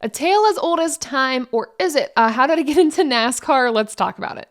A tale as old as time, or is it? How did I get into NASCAR? Let's talk about it.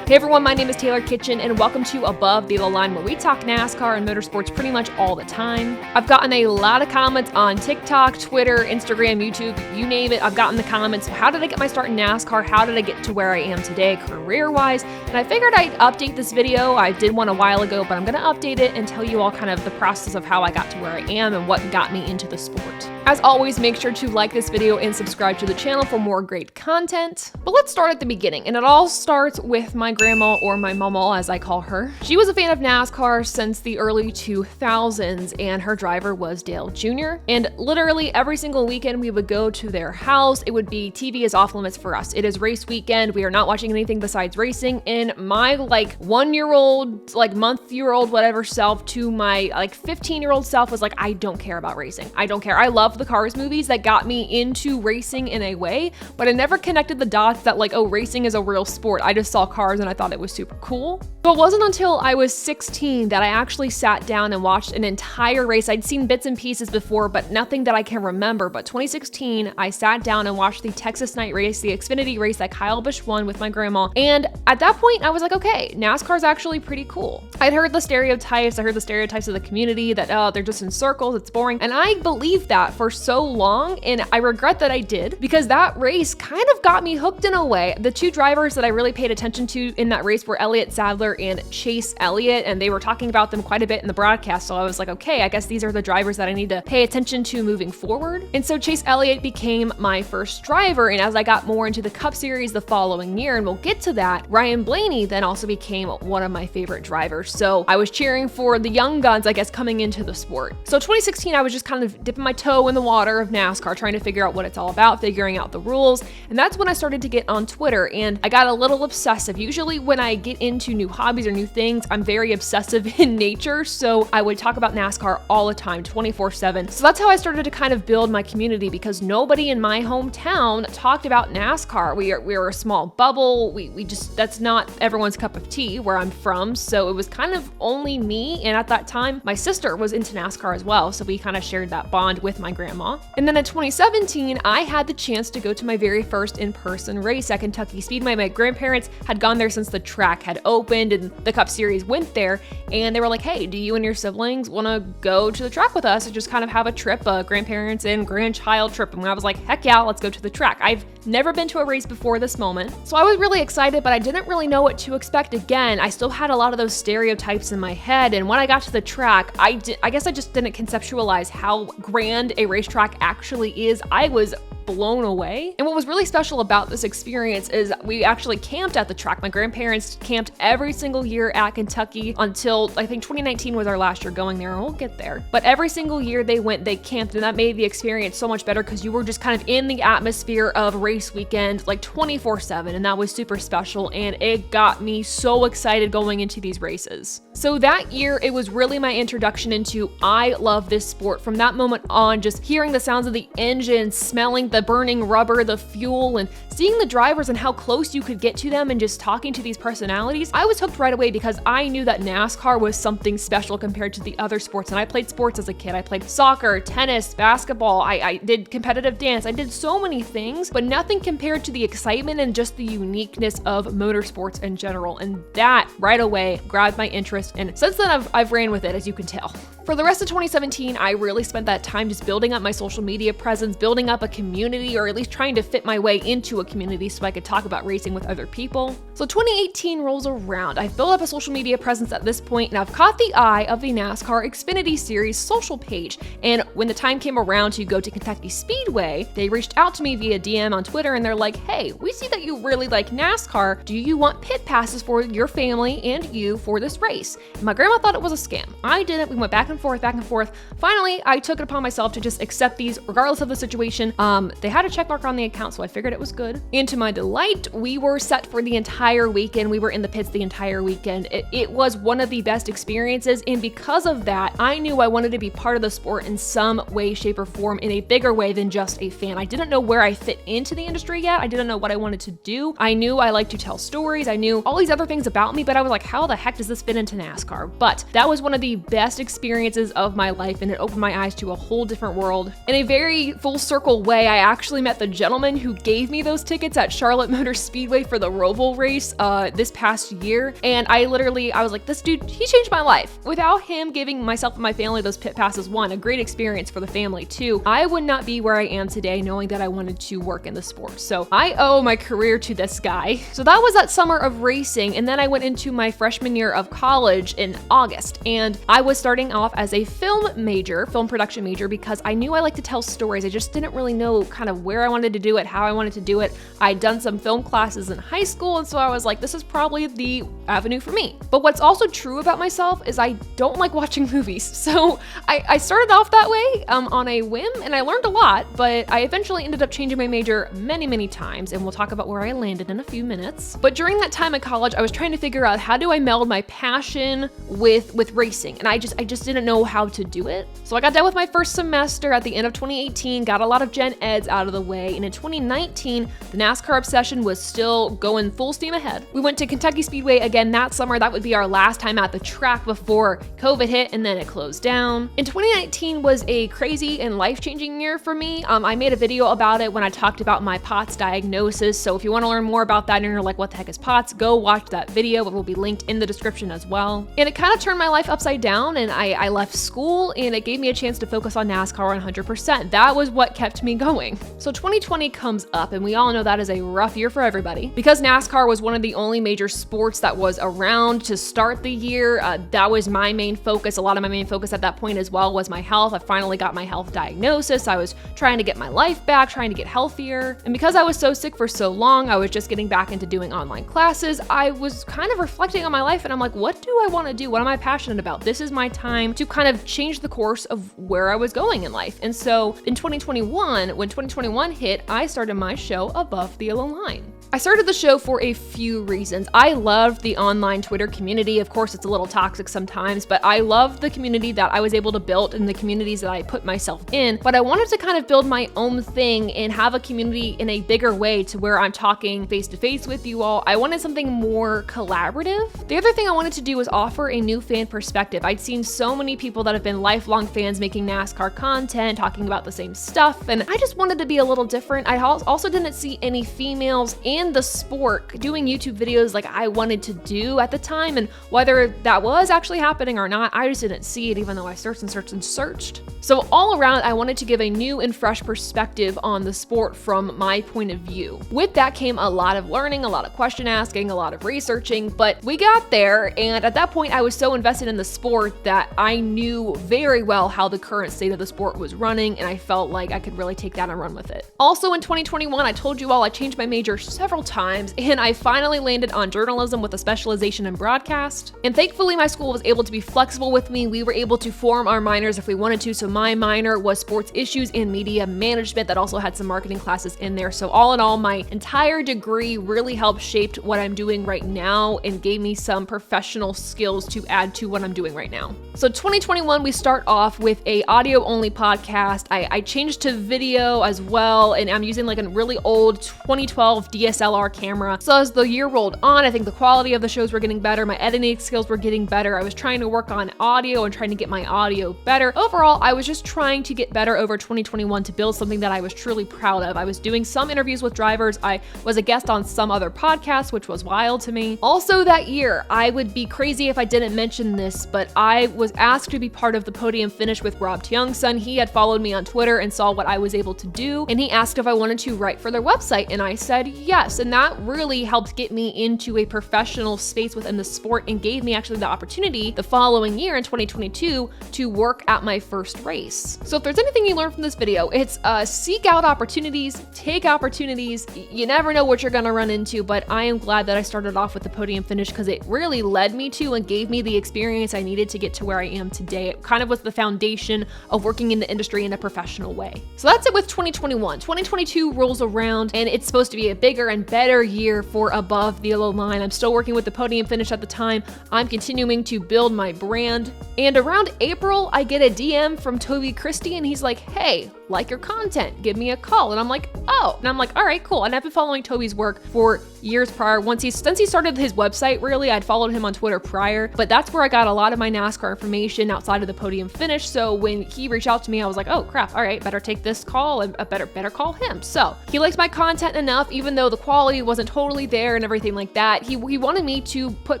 Hey everyone, my name is Taylor Kitchen and welcome to Above the Line, where we talk NASCAR and motorsports pretty much all the time. I've gotten a lot of comments on TikTok, Twitter, Instagram, YouTube, you name it. I've gotten the comments, how did I get my start in NASCAR? How did I get to where I am today career-wise? And I figured I'd update this video. I did one a while ago, but I'm going to update it and tell you all kind of the process of how I got to where I am and what got me into the sport. As always, make sure to like this video and subscribe to the channel for more great content. But let's start at the beginning, and it all starts with my grandma, or my mama as I call her. She was a fan of NASCAR since the early 2000s, and her driver was Dale Jr. And literally every single weekend we would go to their house. It would be TV is off limits for us. It is race weekend. We are not watching anything besides racing. And my month-year-old, whatever self to my 15-year-old self was like, I don't care about racing. I don't care. I love the Cars movies that got me into racing in a way, but I never connected the dots that racing is a real sport. I just saw cars and I thought it was super cool. So it wasn't until I was 16 that I actually sat down and watched an entire race. I'd seen bits and pieces before, but nothing that I can remember. But 2016, I sat down and watched the Texas night race, the Xfinity race that Kyle Busch won with my grandma. And at that point, I was like, okay, NASCAR is actually pretty cool. I'd heard the stereotypes. I heard the stereotypes of the community that, oh, they're just in circles, it's boring. And I believed that for so long, and I regret that I did, because that race kind of got me hooked in a way. The two drivers that I really paid attention to in that race were Elliott Sadler and Chase Elliott, and they were talking about them quite a bit in the broadcast. So I was like, okay, I guess these are the drivers that I need to pay attention to moving forward. And so Chase Elliott became my first driver, and as I got more into the Cup Series the following year, and we'll get to that, Ryan Blaney then also became one of my favorite drivers. So I was cheering for the young guns, I guess, coming into the sport. So 2016, I was just kind of dipping my toe in the water of NASCAR, trying to figure out what it's all about, figuring out the rules. And that's when I started to get on Twitter, and I got a little obsessive. Usually when I get into new hobbies or new things, I'm very obsessive in nature. So I would talk about NASCAR all the time, 24/7. So that's how I started to kind of build my community, because nobody in my hometown talked about NASCAR. We are a small bubble. We just, that's not everyone's cup of tea where I'm from. So it was kind of only me. And at that time, my sister was into NASCAR as well. So we kind of shared that bond with my grandma. And then in 2017, I had the chance to go to my very first in-person race at Kentucky Speedway. My grandparents had gone there since the track had opened and the Cup Series went there. And they were like, hey, do you and your siblings want to go to the track with us and just kind of have a trip, a grandparents and grandchild trip? And I was like, heck yeah, let's go to the track. I've never been to a race before this moment. So I was really excited, but I didn't really know what to expect. Again, I still had a lot of those stereotypes in my head. And when I got to the track, I guess I just didn't conceptualize how grand a racetrack actually is. I was blown away. And what was really special about this experience is we actually camped at the track. My grandparents camped every single year at Kentucky until I think 2019 was our last year going there, and we'll get there. But every single year they camped, and that made the experience so much better because you were just kind of in the atmosphere of race weekend 24/7, and that was super special, and it got me so excited going into these races. So that year, it was really my introduction into I love this sport. From that moment on, just hearing the sounds of the engine, smelling the burning rubber, the fuel, and seeing the drivers and how close you could get to them and just talking to these personalities, I was hooked right away because I knew that NASCAR was something special compared to the other sports. And I played sports as a kid. I played soccer, tennis, basketball. I did competitive dance. I did so many things, but nothing compared to the excitement and just the uniqueness of motorsports in general. And that right away grabbed my interest. And since then, I've ran with it, as you can tell. For the rest of 2017, I really spent that time just building up my social media presence, building up a community, or at least trying to fit my way into a community so I could talk about racing with other people. So 2018 rolls around. I've built up a social media presence at this point, and I've caught the eye of the NASCAR Xfinity Series social page. And when the time came around to go to Kentucky Speedway, they reached out to me via DM on Twitter, and they're like, hey, we see that you really like NASCAR. Do you want pit passes for your family and you for this race? And my grandma thought it was a scam. I didn't. We went back and forth. Finally, I took it upon myself to just accept these regardless of the situation. They had a check mark on the account, so I figured it was good. fun. And to my delight, we were set for the entire weekend. We were in the pits the entire weekend. It was one of the best experiences, and because of that, I knew I wanted to be part of the sport in some way, shape, or form in a bigger way than just a fan. I didn't know where I fit into the industry yet. I didn't know what I wanted to do. I knew I liked to tell stories. I knew all these other things about me, but I was like, how the heck does this fit into NASCAR? But that was one of the best experiences of my life, and it opened my eyes to a whole different world. In a very full circle way, I actually met the gentleman who gave me those tickets at Charlotte Motor Speedway for the Roval race this past year. And I was like, this dude, he changed my life. Without him giving myself and my family those pit passes, one, a great experience for the family, two, I would not be where I am today knowing that I wanted to work in the sport. So I owe my career to this guy. So that was that summer of racing. And then I went into my freshman year of college in August. And I was starting off as a film production major, because I knew I liked to tell stories. I just didn't really know kind of where I wanted to do it, how I wanted to do it. I'd done some film classes in high school, and so I was like, this is probably the avenue for me. But what's also true about myself is I don't like watching movies. So I started off that way on a whim, and I learned a lot, but I eventually ended up changing my major many times, and we'll talk about where I landed in a few minutes. But during that time at college, I was trying to figure out, how do I meld my passion with racing? And I just didn't know how to do it. So I got done with my first semester at the end of 2018, got a lot of gen eds out of the way, and in 2019, the NASCAR obsession was still going full steam ahead. We went to Kentucky Speedway again that summer. That would be our last time at the track before COVID hit, and then it closed down. And 2019 was a crazy and life-changing year for me. I made a video about it when I talked about my POTS diagnosis, so if you want to learn more about that and you're like, what the heck is POTS, go watch that video. It will be linked in the description as well. And it kind of turned my life upside down, and I left school, and it gave me a chance to focus on NASCAR 100%. That was what kept me going. So 2020 comes up, and we all know that is a rough year for everybody. Because NASCAR was one of the only major sports that was around to start the year, that was my main focus. A lot of my main focus at that point as well was my health. I finally got my health diagnosis. I was trying to get my life back, trying to get healthier. And because I was so sick for so long, I was just getting back into doing online classes. I was kind of reflecting on my life, and I'm like, what do I want to do? What am I passionate about? This is my time to kind of change the course of where I was going in life. And so in 2021, when 2021 hit, I started my show Above the Yellow Line. I started the show for a few reasons. I loved the online Twitter community. Of course, it's a little toxic sometimes, but I loved the community that I was able to build and the communities that I put myself in. But I wanted to kind of build my own thing and have a community in a bigger way, to where I'm talking face to face with you all. I wanted something more collaborative. The other thing I wanted to do was offer a new fan perspective. I'd seen so many people that have been lifelong fans making NASCAR content, talking about the same stuff, and I just wanted to be a little different. I also didn't see any females in the sport doing YouTube videos like I wanted to do at the time, and whether that was actually happening or not, I just didn't see it, even though I searched and searched and searched. So all around, I wanted to give a new and fresh perspective on the sport from my point of view. With that came a lot of learning, a lot of question asking, a lot of researching, but we got there, and at that point I was so invested in the sport that I knew very well how the current state of the sport was running, and I felt like I could really take that and run with it. Also in 2021, I told you all I changed my major several times, and I finally landed on journalism with a specialization in broadcast. And thankfully my school was able to be flexible with me. We were able to form our minors if we wanted to. So my minor was sports issues and media management, that also had some marketing classes in there. So all in all, my entire degree really helped shape what I'm doing right now and gave me some professional skills to add to what I'm doing right now. So 2021, we start off with a audio only podcast. I changed to video as well, and I'm using like a really old 2012 DSLR camera. So as the year rolled on, I think the quality of the shows were getting better. My editing skills were getting better. I was trying to work on audio and trying to get my audio better. Overall, I was just trying to get better over 2021 to build something that I was truly proud of. I was doing some interviews with drivers. I was a guest on some other podcasts, which was wild to me. Also that year, I would be crazy if I didn't mention this, but I was asked to be part of the podium finish with Rob Tiongson. He had followed me on Twitter and saw what I was able to do, and he asked if I wanted to write for their website, and I said yes. And that really helped get me into a professional space within the sport and gave me actually the opportunity the following year in 2022 to work at my first race. So if there's anything you learn from this video, it's seek out opportunities, take opportunities. You never know what you're gonna run into, but I am glad that I started off with the podium finish because it really led me to and gave me the experience I needed to get to where I am today. It kind of was the foundation of working in the industry in a professional way. So that's it with 2021. 2022 rolls around. around, and it's supposed to be a bigger and better year for Above the Yellow Line. I'm still working with the Podium Finish at the time. I'm continuing to build my brand. And around April, I get a DM from Toby Christie, and he's like, hey, like your content, give me a call. And I'm like, oh. And I'm like, all right, cool. And I've been following Toby's work for years prior. Since he started his website, really, I'd followed him on Twitter prior, but that's where I got a lot of my NASCAR information outside of the Podium Finish. So when he reached out to me, I was like, oh crap, all right, better take this call and better call him. So he liked my content enough, even though the quality wasn't totally there and everything like that. He wanted me to put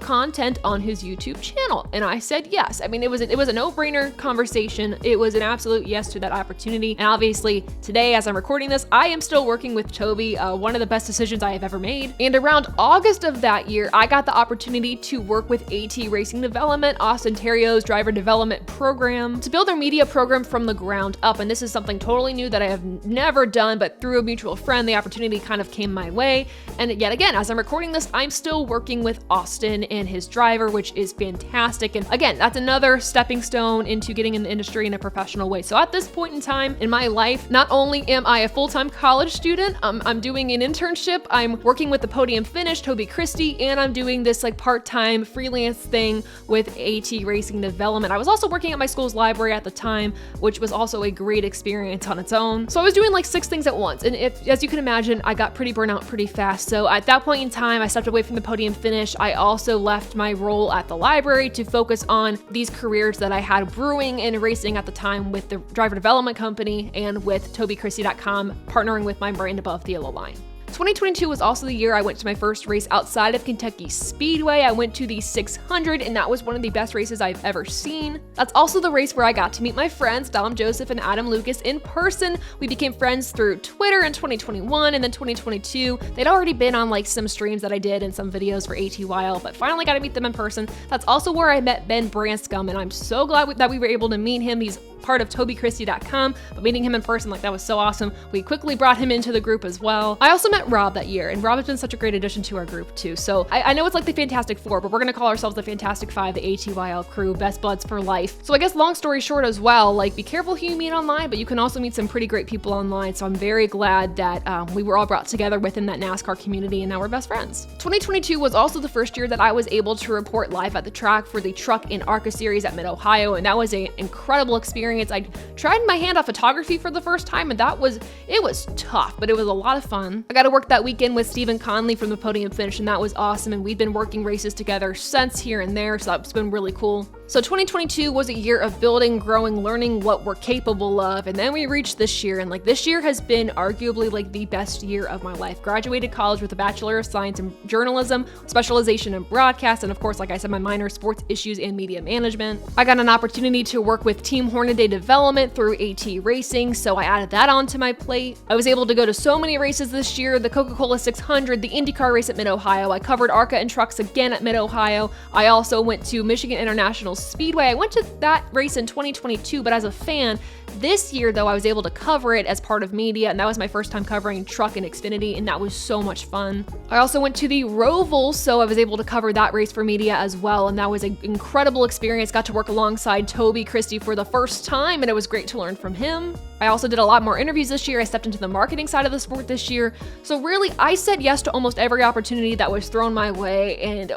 content on his YouTube channel, and I said yes. I mean, it was a no-brainer conversation. It was an absolute yes to that opportunity. And obviously today, as I'm recording this, I am still working with Toby, one of the best decisions I have ever made. And around August of that year, I got the opportunity to work with AT Racing Development, Austin Terrio's driver development program, to build their media program from the ground up. And this is something totally new that I have never done, but through a mutual friend, the opportunity kind of came my way. And yet again, as I'm recording this, I'm still working with Austin and his driver, which is fantastic. And again, that's another stepping stone into getting in the industry in a professional way. So at this point in time in my life, not only am I a full-time college student, I'm doing an internship, I'm working with the Podium Finish, Toby Christie, and I'm doing this like part-time freelance thing with AT Racing Development. I was also working at my school's library at the time, which was also a great experience on its own. So I was doing like 6 things at once. And as you can imagine, I got pretty burnt out pretty fast. So at that point in time, I stepped away from the Podium Finish. I also left my role at the library to focus on these careers that I had brewing and racing at the time with the driver development company and with TobyChristie.com, partnering with my brand Above the Yellow Line. 2022 was also the year I went to my first race outside of Kentucky Speedway. I went to the 600, and that was one of the best races I've ever seen. That's also the race where I got to meet my friends, Dom Joseph and Adam Lucas, in person. We became friends through Twitter in 2021, and then 2022. They'd already been on like some streams that I did and some videos for ATYL, but finally got to meet them in person. That's also where I met Ben Branscombe, and I'm so glad that we were able to meet him. He's part of TobyChristie.com, but meeting him in person, like that was so awesome. We quickly brought him into the group as well. I also met Rob that year, and Rob has been such a great addition to our group too. So I know it's like the Fantastic Four, but we're gonna call ourselves the Fantastic Five, the ATYL crew, best buds for life. So I guess long story short as well, like be careful who you meet online, but you can also meet some pretty great people online. So I'm very glad that we were all brought together within that NASCAR community, and now we're best friends. 2022 was also the first year that I was able to report live at the track for the Truck in ARCA series at Mid-Ohio, and that was an incredible experience. I tried my hand at photography for the first time, and it was tough, but it was a lot of fun. I got to work that weekend with Stephen Conley from the Podium Finish, and that was awesome, and we've been working races together since here and there, so that's been really cool. So 2022 was a year of building, growing, learning what we're capable of, and then we reached this year, and like this year has been arguably like the best year of my life. Graduated college with a Bachelor of Science in Journalism, specialization in broadcast, and of course, like I said, my minor sports issues and media management. I got an opportunity to work with Team Hornaday Development through AT Racing, so I added that onto my plate. I was able to go to so many races this year, the Coca-Cola 600, the IndyCar race at Mid-Ohio. I covered ARCA and trucks again at Mid-Ohio. I also went to Michigan International Speedway. I went to that race in 2022, but as a fan, this year though, I was able to cover it as part of media, and that was my first time covering truck and Xfinity, and that was so much fun. I also went to the Roval, so I was able to cover that race for media as well, and that was an incredible experience. Got to work alongside Toby Christie for the first time, and it was great to learn from him. I also did a lot more interviews this year. I stepped into the marketing side of the sport this year. So really, I said yes to almost every opportunity that was thrown my way. And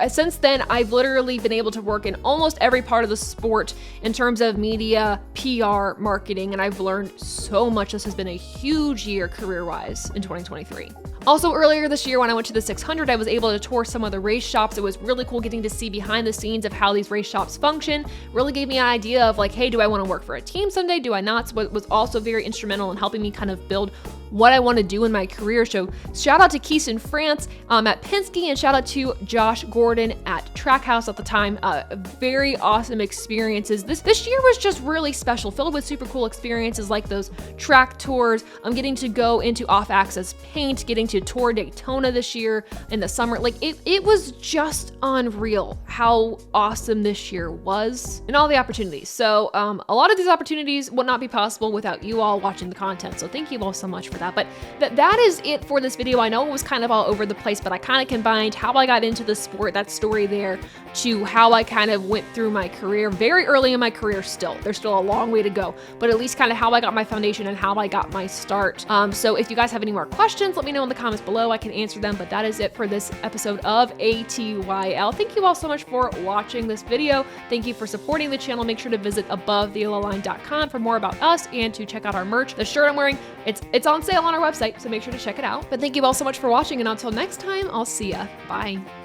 since then, I've literally been able to work in almost every part of the sport in terms of media, PR, marketing, and I've learned so much. This has been a huge year career-wise in 2023. Also earlier this year when I went to the 600, I was able to tour some of the race shops. It was really cool getting to see behind the scenes of how these race shops function. Really gave me an idea of like, hey, do I want to work for a team someday? Do I not? So it was also very instrumental in helping me kind of build what I want to do in my career. So shout out to Keith in France at Penske, and shout out to Josh Gordon at Trackhouse at the time. Very awesome experiences. This year was just really special, filled with super cool experiences like those track tours. I'm getting to go into off-access paint, getting to tour Daytona this year in the summer. Like it was just unreal how awesome this year was and all the opportunities. So a lot of these opportunities would not be possible without you all watching the content. So thank you all so much for that. that. But that is it for this video. I know it was kind of all over the place, but I kind of combined how I got into the sport, that story there, to how I kind of went through my career, very early in my career still. There's still a long way to go, but at least kind of how I got my foundation and how I got my start. So if you guys have any more questions, let me know in the comments below. I can answer them, but that is it for this episode of ATYL. Thank you all so much for watching this video. Thank you for supporting the channel. Make sure to visit AboveTheYellowLine.com for more about us and to check out our merch. The shirt I'm wearing, it's on sale on our website, so make sure to check it out. But thank you all so much for watching, and until next time, I'll see ya. Bye.